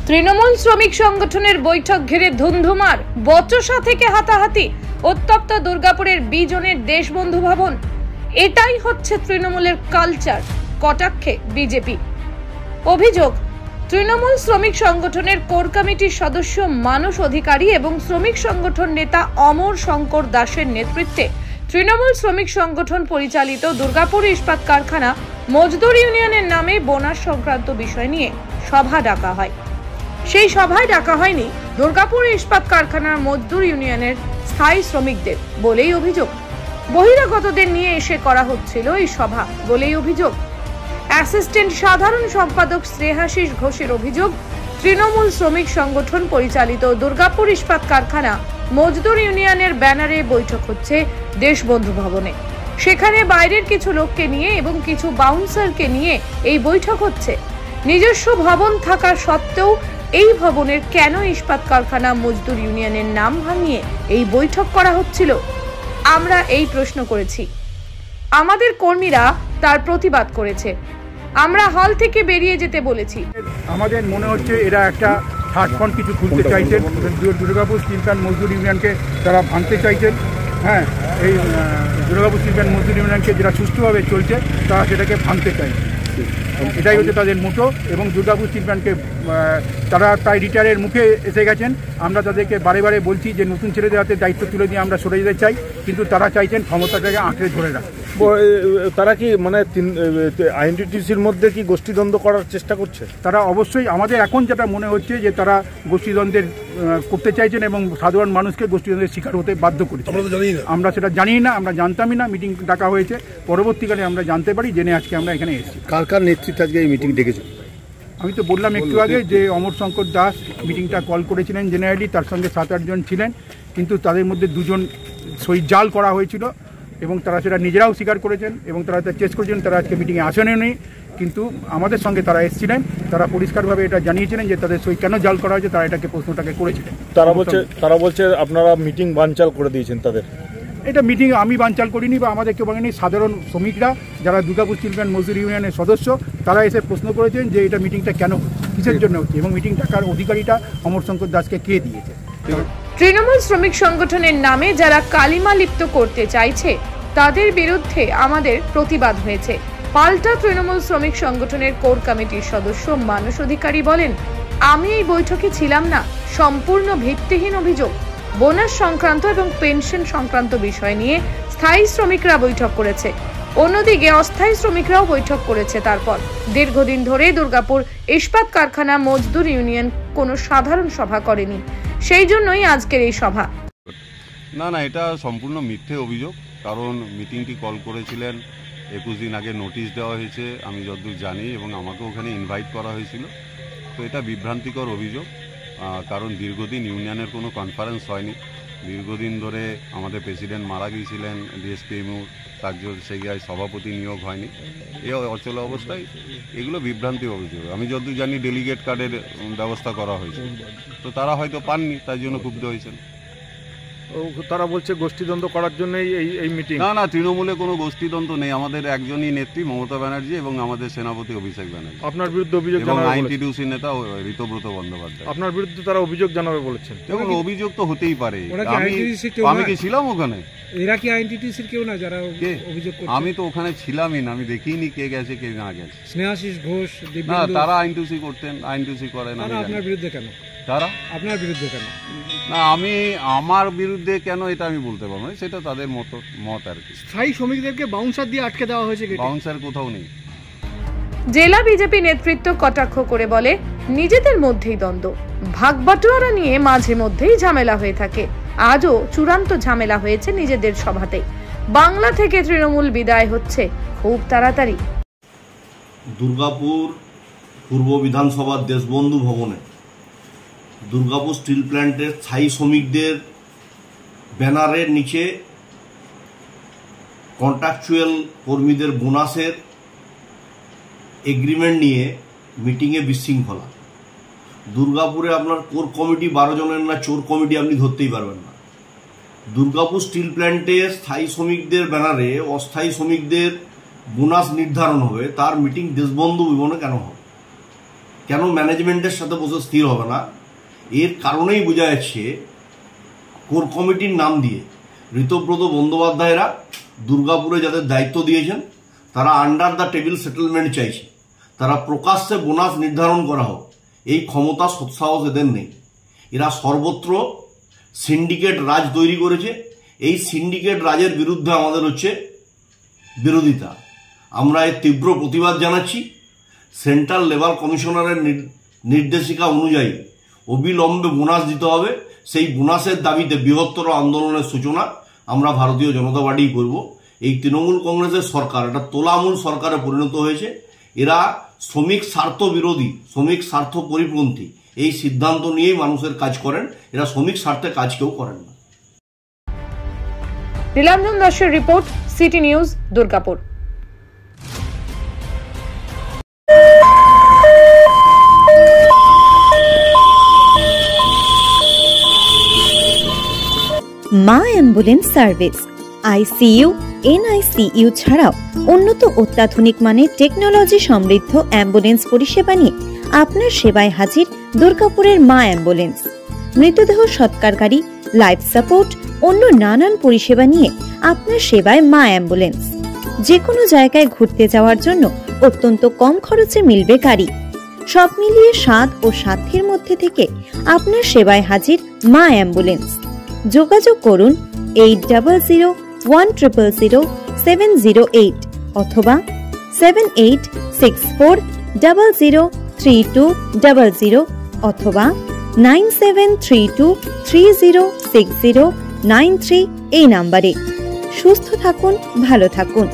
তৃণমূল শ্রমিক সংগঠনের বৈঠক ঘিরে ধুন্ধুমার, বচসা থেকে হাতাহাতি, উত্তপ্ত দুর্গাপুরের বিজনের দেশবন্ধু ভবন। এটাই হচ্ছে তৃণমূলের কালচার, কটাক্ষে বিজেপি। অভিযোগ, তৃণমূল শ্রমিক সংগঠনের কোর কমিটির সদস্য মানস অধিকারী এবং শ্রমিক সংগঠন নেতা অমর শঙ্কর দাসের নেতৃত্বে তৃণমূল শ্রমিক সংগঠন পরিচালিত দুর্গাপুর ইস্পাত কারখানা মজদুর ইউনিয়নের নামে বোনাস সংক্রান্ত বিষয় নিয়ে সভা ডাকা হয়। সেই সভায় ডাকা হয়নি দুর্গাপুর ইস্পাত কারখানার মজদুর ইউনিয়নের স্থায়ী শ্রমিকদের বলেই অভিযোগ। বহিরাগতদের নিয়ে এসে করা হচ্ছিল এই সভা বলেই অভিযোগ। অ্যাসিস্ট্যান্ট সাধারণ সম্পাদক শ্রেহাশিস ঘোষের অভিযোগ, তৃণমূল শ্রমিক সংগঠন পরিচালিত দুর্গাপুর ইস্পাত কারখানা মজদুর ইউনিয়নের ব্যানারে বৈঠক হচ্ছে দেশবন্ধু ভবনে। সেখানে বাইরের কিছু লোককে নিয়ে এবং কিছু বাউন্সারকে নিয়ে এই বৈঠক হচ্ছে। নিজস্ব ভবন থাকা সত্ত্বেও এই ভবনের কেন ইস্পাত কারখানা মজদুর ইউনিয়নের নাম ভাঙিয়ে এই বৈঠক করা হচ্ছিল, আমরা এই প্রশ্ন করেছি। আমাদের কর্মীরা তার প্রতিবাদ করেছে। আমরা হল থেকে বেরিয়ে যেতে বলেছি। আমাদের মনে হচ্ছে এরা একটা থার্ড ফ্রন্ট কিছু খুলতে চাইছেন, দুর্গাপুর স্টিল প্ল্যান্ট মজদুর ইউনিয়নকে তারা ভাঙতে চাইছেন। হ্যাঁ, এই দুর্গাপুর স্টিল প্ল্যান্ট মজদুর ইউনিয়নকে যেটা সুষ্ঠুভাবে চলছে তারা সেটাকে ভাঙতে চাইছে। এটাই হচ্ছে তাদের মোটো। এবং দুর্গাপুর স্টিল প্ল্যান্টকে তারা প্রায় রিটায়ারের মুখে এসে গেছেন। আমরা তাদেরকে বারে বারে বলছি যে নতুন ছেলেদের হাতে দায়িত্ব তুলে দিয়ে আমরা সরে যেতে চাই, কিন্তু তারা চাইছেন ক্ষমতাটাকে আঁকড়ে ধরে রাখতে। তারা কি মানে আইএনটিটিসির মধ্যে কি গোষ্ঠীদ্বন্দ্ব করার চেষ্টা করছে? তারা অবশ্যই, আমাদের এখন যেটা মনে হচ্ছে যে তারা গোষ্ঠীদ্বন্দ্বের করতে চাইছেন এবং সাধারণ মানুষকে গোষ্ঠীদ্বন্দ্বের শিকার হতে বাধ্য করেছে। আমরা সেটা জানি না, আমরা জানতামই না। মিটিং ডাকা হয়েছে, পরবর্তীকালে আমরা জানতে পারি, জেনে আজকে আমরা এখানে এসেছি। কার নেতৃত্বে আজকে এই মিটিং ডেকেছে? আমি তো বললাম একটু আগে যে অমর শঙ্কর দাস মিটিংটা কল করেছিলেন জেনারেলি, তার সঙ্গে 7-8 জন ছিলেন, কিন্তু তাদের মধ্যে 2 জন সই জাল করা হয়েছিল এবং তারা সেটা নিজেরাও স্বীকার করেছেন এবং তারা চেষ্টা করেছেন। তারা আজকে মিটিংয়ে আসেননি, কিন্তু আমাদের সঙ্গে তারা এসেছিলেন। তারা পরিষ্কারভাবে এটা জানিয়েছিলেন যে তাদের সই কেন জাল করা হয়েছে, তারা এটাকে প্রশ্নটাকে করেছিলেন। তারা বলছে আপনারা মিটিং বানচাল করে দিয়েছেন তাদের। এটা মিটিং আমি বানচাল করিনি বা আমাদের কেউ বলেনি। সাধারণ শ্রমিকরা যারা দুর্গাপুর স্টিল প্ল্যান্ট মজদুর ইউনিয়নের সদস্য, তারা এসে প্রশ্ন করেছেন যে এটা মিটিংটা কেন হচ্ছে, কিসের জন্য হচ্ছে এবং মিটিং ডাকার অধিকারীটা অমর শঙ্কর দাসকে কে দিয়েছে। তৃণমূল শ্রমিক সংগঠনের নামে যারা কালিমা লিপ্ত করতে চাইছে তাদের বিরুদ্ধে আমাদের প্রতিবাদ হয়েছে। পাল্টা তৃণমূল শ্রমিক সংগঠনের কোর কমিটির সদস্য মানস অধিকারী বলেন, আমি এই বৈঠকে ছিলাম না, সম্পূর্ণ ভিত্তিহীন অভিযোগ। বোনাস সংক্রান্ত এবং পেনশন সংক্রান্ত বিষয় নিয়ে স্থায়ী শ্রমিকরা বৈঠক করেছে, অন্যদিকে অস্থায়ী শ্রমিকরাও বৈঠক করেছে। তারপর দীর্ঘদিন ধরে দুর্গাপুর ইস্পাত কারখানা মজদুর ইউনিয়ন কোনো সাধারণ সভা করেনি, সেই জন্যই আজকের এই সভা। না, এটা সম্পূর্ণ মিথ্যে অভিযোগ। কারণ মিটিংটি কল করেছিলেন 21 দিন আগে, নোটিশ দেওয়া হয়েছে আমি যতদূর জানি, এবং আমাকে ওখানে ইনভাইট করা হয়েছিল। তো এটা বিভ্রান্তিকর অভিযোগ। কারণ দীর্ঘদিন ইউনিয়নের কোনো কনফারেন্স হয়নি। দীর্ঘদিন ধরে আমাদের প্রেসিডেন্ট মারা গিয়েছিলেন, ডিএসপিএমইউ, তার জায়গায় সভাপতি নিয়োগ হয়নি। এই অচল অবস্থায় এগুলো বিভ্রান্তি অভিযোগ। আমি যতদূর জানি ডেলিগেট কার্ডের ব্যবস্থা করা হয়েছে, তো তারা হয়তো পাননি, তাই জন্য ক্ষুব্ধ হয়েছেন। তারা বলছে গোষ্ঠীদ্বন্দ্ব করার জন্যই এই মিটিং। না, তৃণমূলে কোনো গোষ্ঠীদ্বন্দ্ব নেই। আমাদের একজনই নেত্রী মমতা ব্যানার্জি এবং আমাদের সেনাপতি অভিষেক ব্যানার্জি। আপনার বিরুদ্ধে অভিযোগ এবং আইএনটিটিউসির নেতা ঋতব্রত বন্দ্যোপাধ্যায়। আপনার বিরুদ্ধে তারা অভিযোগ জানাবে বলেছেন। দেখুন, অভিযোগ তো হতেই পারে। আমি কি ছিলাম ওখানে? এরা কি আইএনটিটিসির কেউ না যারা অভিযোগ করছে? আমি তো ওখানে ছিলামই না, আমি দেখিনি কে গেছে কে না গেছে। স্নেহাশিস ঘোষ, না, তারা আইএনটিটিউসি করতেন, আইএনটিটিউসি করেন। আপনার বিরুদ্ধে কেন? তারা আপনার বিরুদ্ধে কেন? না, আমার বিরুদ্ধে কেন এটা আমি বলতে পারবো না, সেটা তাদের মত আর কি। স্থায়ী শ্রমিকদেরকে বাউন্সার দিয়ে আটকে দেওয়া হয়েছে। বাউন্সার কোথাও নেই। জেলা বিজেপি নেতৃত্ব কটাক্ষ করে বলে, নিজেদের মধ্যেই দ্বন্দ্ব, ভাগ বাটোয়ারা নিয়ে মাঝে মধ্যেই ঝামেলা হয়ে থাকে। আজও চূড়ান্ত ঝামেলা হয়েছে নিজেদের সভাতে। বাংলা থেকে তৃণমূল বিদায় হচ্ছে খুব তাড়াতাড়ি। দুর্গাপুর পূর্ব বিধানসভার দেশবন্ধু ভবনে দুর্গাপুর স্টিল প্ল্যান্টের স্থায়ী শ্রমিকদের ব্যানারের নিচে কন্ট্রাকচুয়াল কর্মীদের বোনাসের এগ্রিমেন্ট নিয়ে মিটিংয়ে বিশৃঙ্খলা। দুর্গাপুরে আপনার কোর কমিটি 12 জনের না চোর কমিটি আপনি ধরতেই পারবেন না। দুর্গাপুর স্টিল প্ল্যান্টে স্থায়ী শ্রমিকদের ব্যানারে অস্থায়ী শ্রমিকদের বোনাস নির্ধারণ হবে, তার মিটিং দেশবন্ধু ভবনে কেন হবে? কেন ম্যানেজমেন্টের সাথে বসে স্থির হবে না? এর কারণেই বোঝা যাচ্ছে কোর কমিটির নাম দিয়ে ঋতব্রত বন্দ্যোপাধ্যায়রা দুর্গাপুরে যাদের দায়িত্ব দিয়েছেন তারা আন্ডার দ্য টেবিল সেটেলমেন্ট চাইছে, তারা প্রকাশ্যে বোনাস নির্ধারণ করা হোক, এই ক্ষমতা সৎসাহস এদের নেই। এরা সর্বত্র সিন্ডিকেট রাজ তৈরি করেছে। এই সিন্ডিকেট রাজের বিরুদ্ধে আমাদের হচ্ছে বিরোধিতা। আমরা এর তীব্র প্রতিবাদ জানাচ্ছি। সেন্ট্রাল লেবার কমিশনারের নির্দেশিকা অনুযায়ী অবিলম্বে বোনাস দিতে হবে। সেই বোনাসের দাবিতে বৃহত্তর আন্দোলনের সূচনা আমরা ভারতীয় জনতা পার্টি করব। এই তৃণমূল কংগ্রেসের সরকার একটা তোলামূল সরকারে পরিণত হয়েছে। এরা শ্রমিক স্বার্থ বিরোধী, শ্রমিক স্বার্থ পরিপন্থী এই সিদ্ধান্ত নিয়েই মানুষের কাজ করেন। এরা শ্রমিক স্বার্থে কাজ কেউ করেন না। নীলাঞ্জন দাসের রিপোর্ট, সিটি নিউজ, দুর্গাপুর। মা অ্যাম্বুলেন্স সার্ভিস আইসিইউ, এনআইসিইউ ছাড়াও উন্নত অত্যাধুনিক মানের টেকনোলজি সমৃদ্ধ অ্যাম্বুলেন্স পরিষেবা নিয়ে আপনার সেবায় হাজির দুর্গাপুরের মা অ্যাম্বুলেন্স। মৃতদেহ সৎকারকারী, লাইফ সাপোর্ট, অন্য নানান পরিষেবা নিয়ে আপনার সেবায় মা অ্যাম্বুলেন্স। যে কোনো জায়গায় ঘুরতে যাওয়ার জন্য অত্যন্ত কম খরচে মিলবে গাড়ি। সব মিলিয়ে স্বাদ ও সাধ্যের মধ্যে থেকে আপনার সেবায় হাজির মা অ্যাম্বুলেন্স। যোগাযোগ করুন 8000100708 অথবা 7864003200 অথবা 9732306093 এই নাম্বারে। সুস্থ থাকুন, ভালো থাকুন।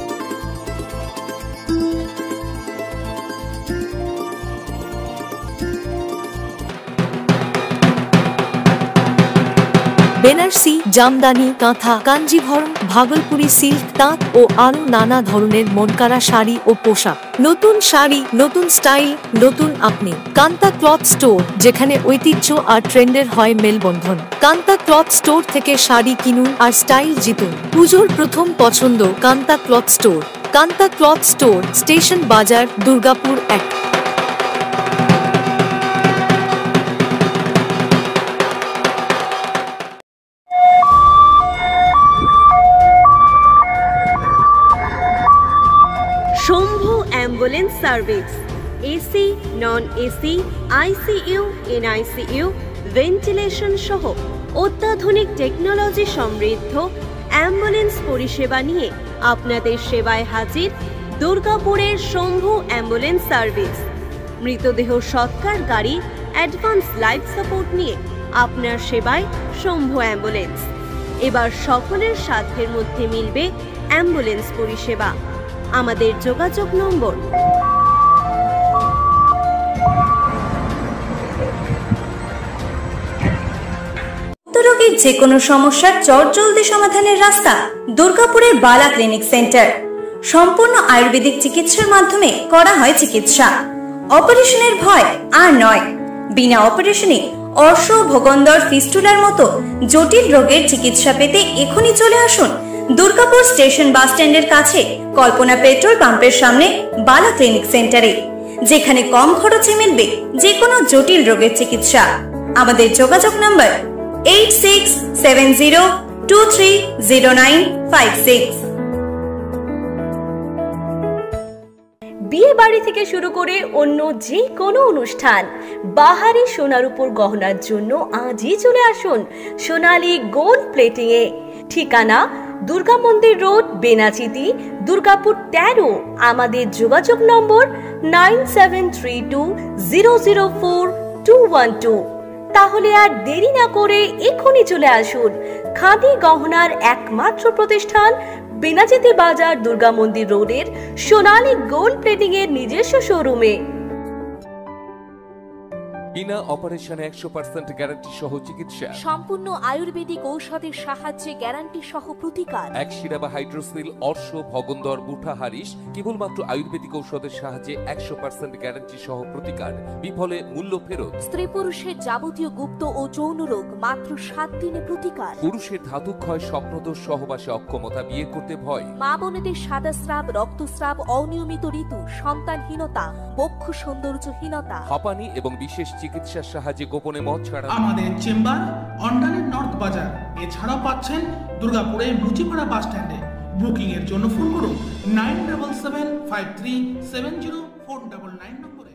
বেনারসি, জামদানি, কাঁথা, কাঞ্জিভরম, ভাগলপুরি সিল্ক, তাঁত ও আরো নানা ধরনের মনকারা শাড়ি ও পোশাক। নতুন শাড়ি, নতুন স্টাইল, নতুন আপনি। কান্তা ক্লথ স্টোর, যেখানে ঐতিহ্য আর ট্রেন্ডের হয় মেলবন্ধন। কান্তা ক্লথ স্টোর থেকে শাড়ি কিনুন আর স্টাইল জিতুন। পুজোর প্রথম পছন্দ Kanta cloth store. Kanta cloth store, station বাজার, Durgapur 1। Shambhu ambulance service, AC, non AC, ICU, NICU, ventilation সহ অত্যাধুনিক টেকনোলজি সমৃদ্ধ অ্যাম্বুলেন্স পরিষেবা নিয়ে আপনাদের সেবায় হাজির দুর্গাপুরের শম্ভু অ্যাম্বুলেন্স সার্ভিস। মৃতদেহ সৎকার গাড়ি, অ্যাডভান্স লাইফ সাপোর্ট নিয়ে আপনার সেবায় শম্ভু অ্যাম্বুলেন্স। এবার সকলের সাধ্যের মধ্যে মিলবে অ্যাম্বুলেন্স পরিষেবা। আমাদের যোগাযোগ নম্বর রোগীর যে কোনো সমস্যার চটজলদি সমাধানের রাস্তা দুর্গাপুরের বালা ক্লিনিক সেন্টার। সম্পূর্ণ আয়ুর্বেদিক চিকিৎসার মাধ্যমে করা হয় চিকিৎসা। অপারেশনের ভয় আর নয়। বিনা অপারেশনে অর্শ, ভোগন্দর, ফিস্টুলার মতো জটিল রোগের চিকিৎসা পেতে এখনই চলে আসুন দুর্গাপুর স্টেশন বাস স্ট্যান্ডের কাছে কল্পনা পেট্রোল পাম্পের সামনে বালা ক্লিনিক সেন্টারে, যেখানে কম খরচে মিলবে যে কোনো জটিল রোগের চিকিৎসা। আমাদের যোগাযোগ নম্বর 8670230956। বিয়ে বাড়ি থেকে শুরু করে অন্য যে কোনো অনুষ্ঠান, বাহারি সোনার উপর গহনার জন্য আজই চলে আসুন সোনালী গোল্ড প্লেটিং এ। ঠিকানা দুর্গা মন্দির রোড, বেনাচিতি, দুর্গাপুর 13। আমাদের যোগাযোগ নম্বর 9732004212। তাহলে আর দেরি না করে এখনই চলে আসুন খাদি গহনার একমাত্র প্রতিষ্ঠান বেনাচিতি বাজার, দুর্গা মন্দির রোডের সোনালী গোল্ড প্লেটিং এর নিজস্ব শোরুমে। বিনা অপারেশনে 100% গ্যারান্টি সহ চিকিৎসা, সম্পূর্ণ আয়ুর্বেদিক ঔষধের সাহায্যে গ্যারান্টি সহ প্রতিকার। এক শিরা বা হাইড্রোসিল, অর্শ, ভগন্দর, বুঠা, হারিস কেবলমাত্র আয়ুর্বেদিক ঔষধের সাহায্যে 100% গ্যারান্টি সহ প্রতিকার, বিফলে মূল্য ফেরত। স্ত্রী পুরুষের যাবতীয় গুপ্ত ও যৌন রোগ মাত্র 7 দিনে প্রতিকার। পুরুষের ধাতুক্ষয়, স্বপ্নদোষ, সহবাসে অক্ষমতা, বিয়ে করতে ভয়। মা বোনেদের সাদাস্রাব, রক্তস্রাব, অনিয়মিত ঋতু, সন্তানহীনতা, বক্ষ সৌন্দর্যহীনতা, হাঁপানি এবং বিশেষ চিকিৎসার সাহায্যে গোপনে মদ ছাড়া। আমাদের চেম্বার অন্ডালের নর্থ বাজার, এছাড়াও পাচ্ছেন দুর্গাপুরে মুচিপাড়া বাস স্ট্যান্ডে। বুকিং এর জন্য ফোন করুন 9775370499 নম্বরে।